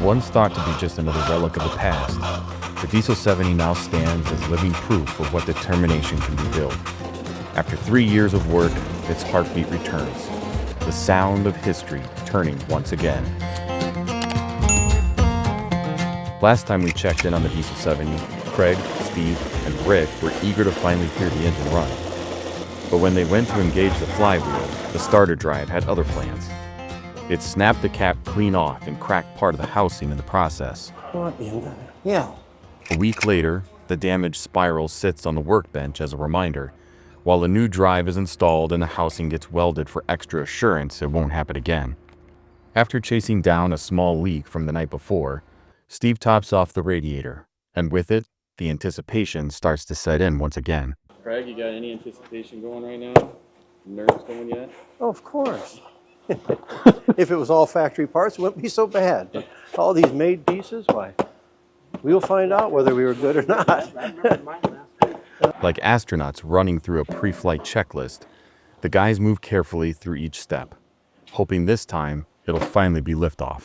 Once thought to be just another relic of the past, the Diesel 70 now stands as living proof of what determination can be built. After 3 years of work, its heartbeat returns, the sound of history turning once again. Last time we checked in on the Diesel 70, Craig, Steve, and Rick were eager to finally hear the engine run. But when they went to engage the flywheel, the starter drive had other plans. It snapped the cap clean off and cracked part of the housing in the process. Yeah. A week later, the damaged spiral sits on the workbench as a reminder, while a new drive is installed and the housing gets welded for extra assurance it won't happen again. After chasing down a small leak from the night before, Steve tops off the radiator, and with it, the anticipation starts to set in once again. Craig, you got any anticipation going right now? Nerves going yet? Oh, of course. If it was all factory parts, it wouldn't be so bad. But all these made pieces, why? We'll find out whether we were good or not. Like astronauts running through a pre-flight checklist, the guys move carefully through each step, hoping this time it'll finally be liftoff.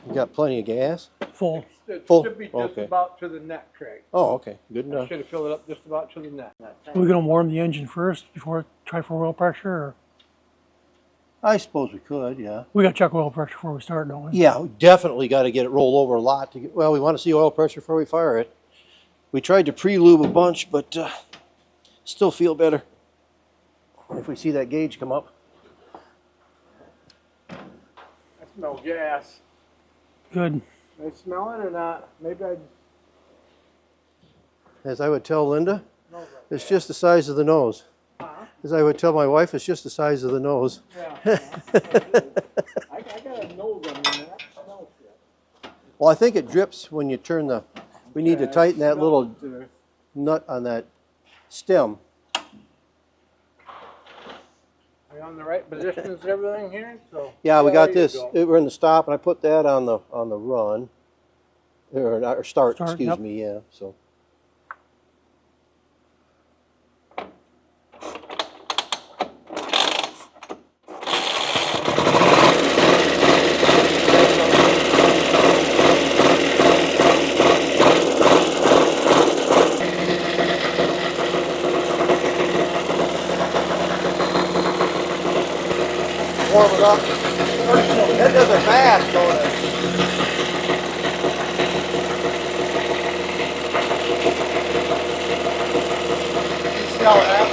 You got plenty of gas? Full. It Full? should be just Okay. about to the neck, Craig. Oh, okay. Good I enough. should have filled it up just about to the neck. We're going to warm the engine first before try for oil pressure, or I suppose we could, yeah. we got to check oil pressure before we start, don't we? Yeah, we definitely got to get it rolled over a lot. Well, we want to see oil pressure before we fire it. We tried to pre-lube a bunch, but still feel better if we see that gauge come up. I smell gas. Good. I smell it or not? Maybe I As I would tell Linda, it's just the size of the nose. As I would tell my wife, it's just the size of the nose. yeah. I got a nose on me, and that smells good. Well, I think it drips when you turn the, we need to tighten that little nut on that stem. Are you on the right positions and everything here? So Yeah, we got there you this. go. We're in the stop, and I put that on the run, or start, Start, excuse yep. me. Yeah. So warm it up. That doesn't fast, don't it? Smell that?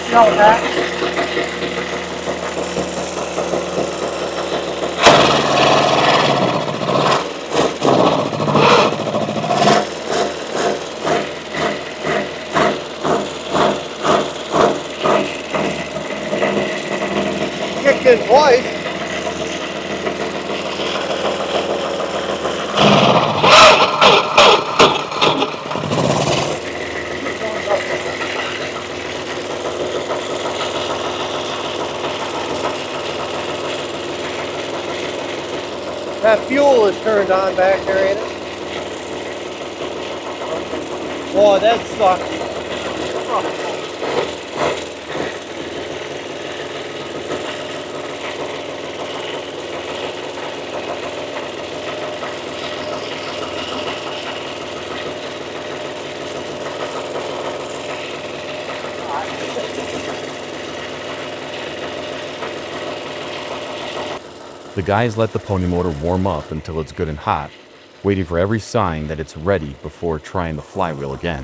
Smell that? Kicked in twice. That fuel is turned on back there, ain't it? Boy, that sucks. The guys let the pony motor warm up until it's good and hot, waiting for every sign that it's ready before trying the flywheel again.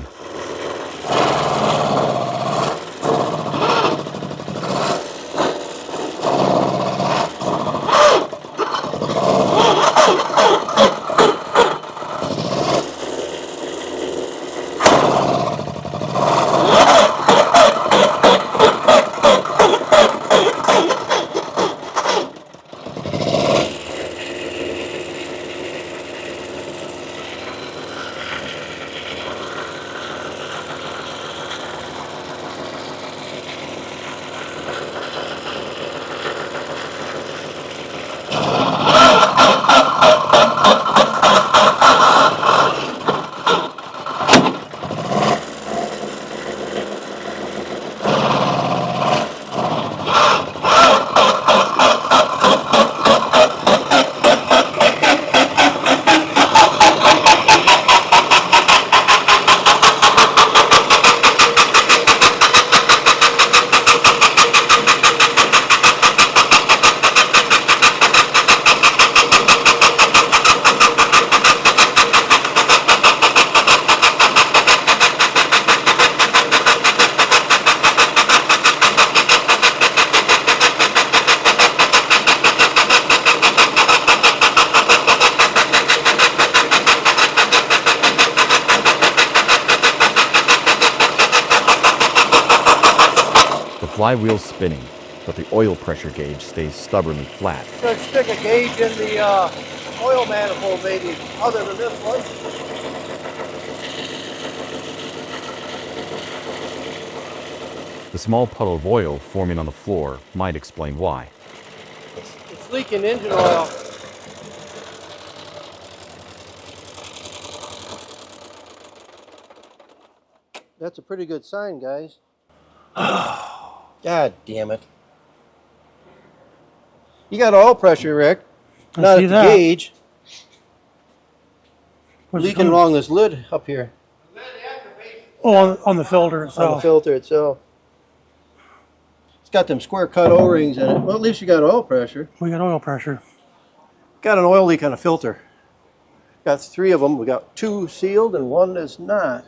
flywheel's spinning, but the oil pressure gauge stays stubbornly flat. Let's stick a gauge in the oil manifold maybe, other than this one. The small puddle of oil forming on the floor might explain why. It's leaking engine oil. That's a pretty good sign, guys. God damn it. You got oil pressure, Rick. I Not see at the that. gauge. Where's it Leaking coming? along this lid up here. Oh, on the filter On the itself. filter itself. It's got them square cut O-rings in it. Well, at least you got oil pressure. We got oil pressure. Got an oil leak on a filter. Got 3 of them. We got 2 sealed and 1 that's not.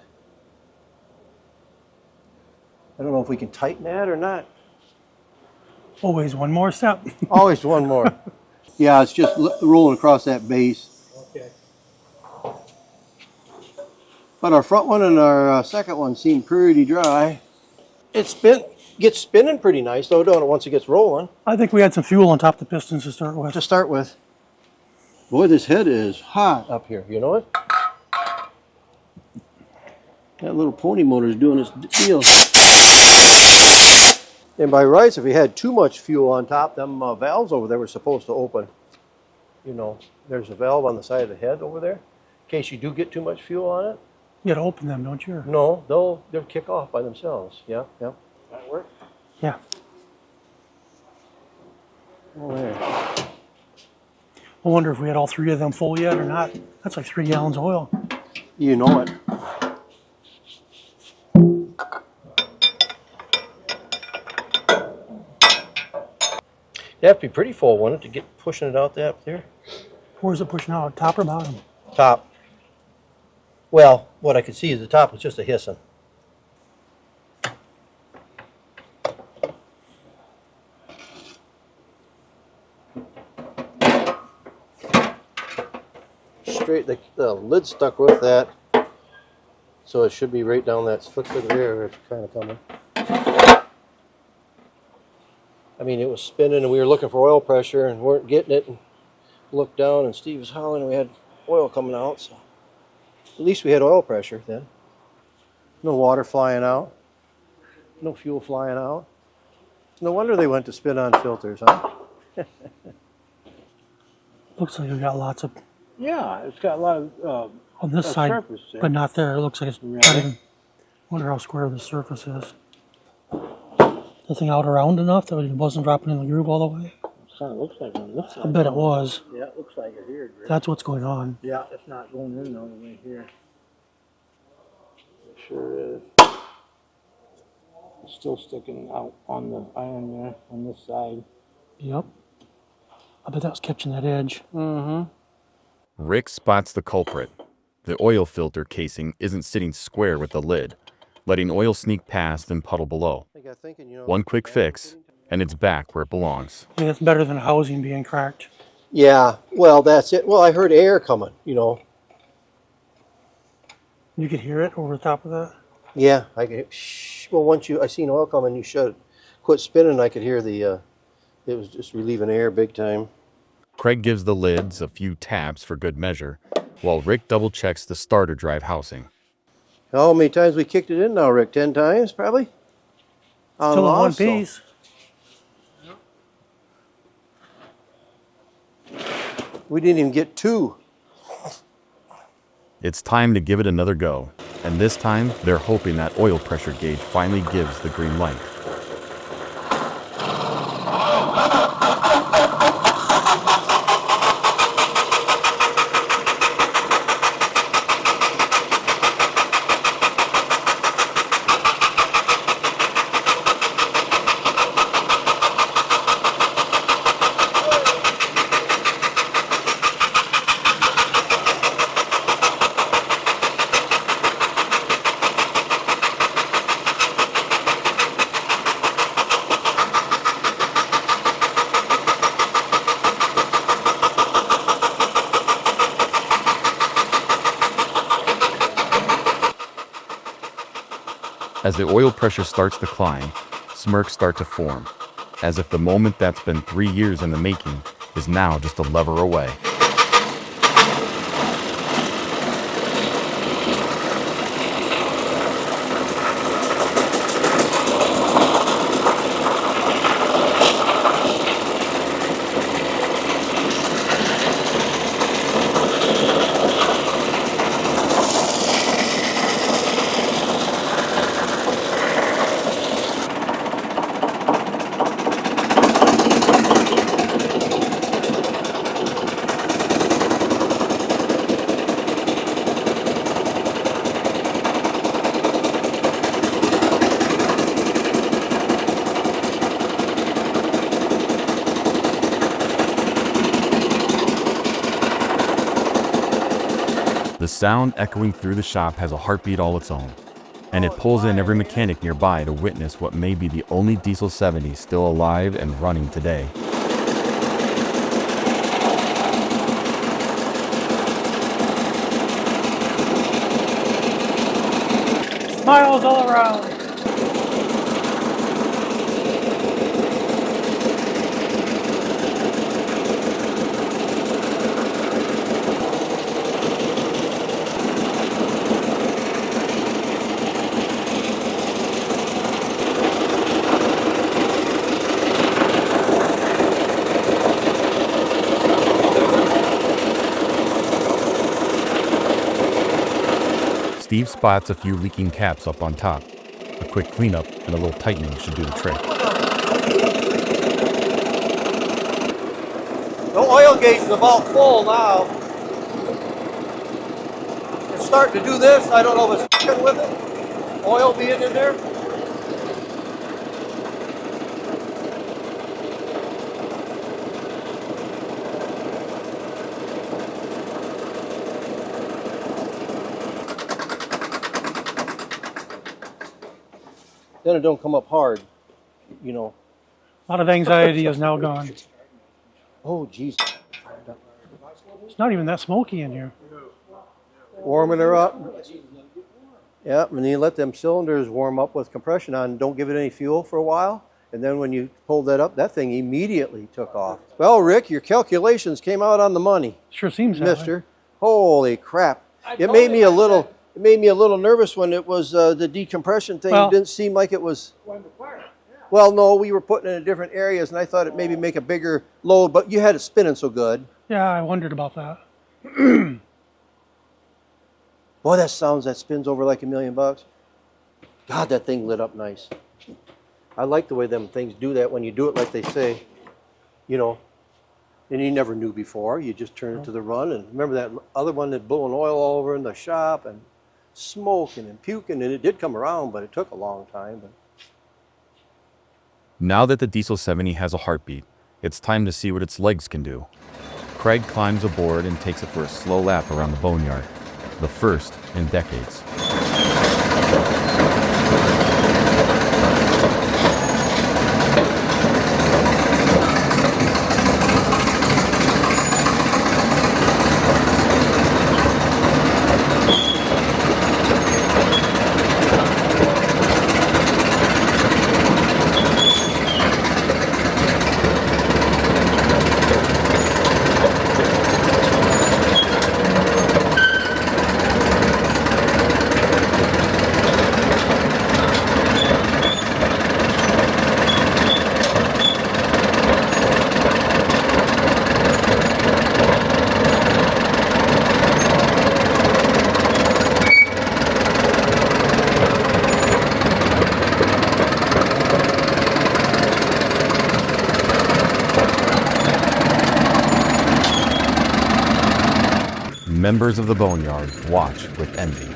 I don't know if we can tighten that or not. Always one more step. Always one more. Yeah, it's just rolling across that base. Okay. But our front one and our second one seem pretty dry. Gets spinning pretty nice though, don't it, once it gets rolling. I think we had some fuel on top of the pistons to start with. To start with. Boy, this head is hot up here, you know it? That little pony motor is doing its deal. And by rights, if we had too much fuel on top, them valves over there were supposed to open. You know, there's a valve on the side of the head over there, in case you do get too much fuel on it. You gotta open them, don't you? No, they'll kick off by themselves. Yeah, yeah. That work? Yeah. Oh, there. I wonder if we had all 3 of them full yet or not. That's like 3 gallons of oil. You know it. You have to be pretty full, wouldn't it, to get pushing it out that there? Where's it pushing out? Top or bottom? Top. Well, what I could see is the top was just a hissing. Straight, the lid stuck with that, so it should be right down that slick to the rear. It's kind of coming. I mean, it was spinning and we were looking for oil pressure and weren't getting it. And looked down and Steve was hollering and we had oil coming out. So at least we had oil pressure then. No water flying out. No fuel flying out. No wonder they went to spin-on filters, huh? Looks like we got lots of Yeah, it's got a lot of on this side, surface there. but not there. It looks like it's not Really? even. Wonder how square the surface is. Nothing out around enough that it wasn't dropping in the groove all the way. Kind of looks like on this side. I bet it was. Yeah, it looks like it here, Greg. That's what's going on. Yeah, it's not going in all the way here. It sure is. It's still sticking out on the iron there, on this side. Yep. I bet that was catching that edge. Mm-hmm. Rick spots the culprit. The oil filter casing isn't sitting square with the lid, letting oil sneak past and puddle below. I got thinking, you know, One quick fix, and it's back where it belongs. I think it's better than housing being cracked. yeah, well, that's it. Well, I heard air coming, you know. You could hear it over the top of that. Yeah, I could. Shh. Well, once I seen oil coming, you shut it, quit spinning. I could hear the. It was just relieving air big time. Craig gives the lids a few taps for good measure, while Rick double checks the starter drive housing. How many times we kicked it in now, Rick? 10 times, probably. On Still in one also. piece. We didn't even get 2. It's time to give it another go, and this time they're hoping that oil pressure gauge finally gives the green light. As the oil pressure starts to climb, smirks start to form, as if the moment that's been 3 years in the making is now just a lever away. The sound echoing through the shop has a heartbeat all its own, and it pulls in every mechanic nearby to witness what may be the only Diesel 70 still alive and running today. Smiles all around. Steve spots a few leaking caps up on top. A quick cleanup and a little tightening should do the trick. The oil gauge is about full now. It's starting to do this. I don't know if it's f***ing with it. Oil being in there. Then it don't come up hard, you know. A lot of anxiety is now gone. Oh, geez. It's not even that smoky in here. Warming her up. Yeah, and then you let them cylinders warm up with compression on. Don't give it any fuel for a while. And then when you pulled that up, that thing immediately took off. Well, Rick, your calculations came out on the money, Sure seems that way. mister. Holy crap. It made me a little nervous when it was the decompression thing. Well- It didn't seem like it was. Well, no, we were putting it in different areas, and I thought it maybe make a bigger load, but you had it spinning so good. Yeah, I wondered about that. Boy, that spins over like $1 million. God, that thing lit up nice. I like the way them things do that when you do it like they say, you know, and you never knew before. You just turn it to the run, and remember that other one that blowing oil all over in the shop and smoking and puking, and it did come around, but it took a long time. But Now that the Diesel 70 has a heartbeat, it's time to see what its legs can do. Craig climbs aboard and takes it for a slow lap around the boneyard, the first in decades. Members of the boneyard watch with envy.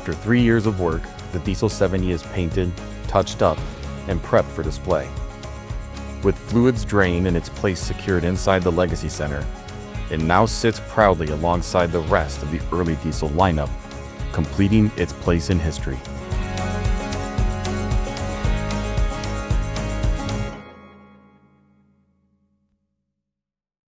After 3 years of work, the Diesel 70 is painted, touched up, and prepped for display. With fluids drained and its place secured inside the Legacy Center, it now sits proudly alongside the rest of the early diesel lineup, completing its place in history.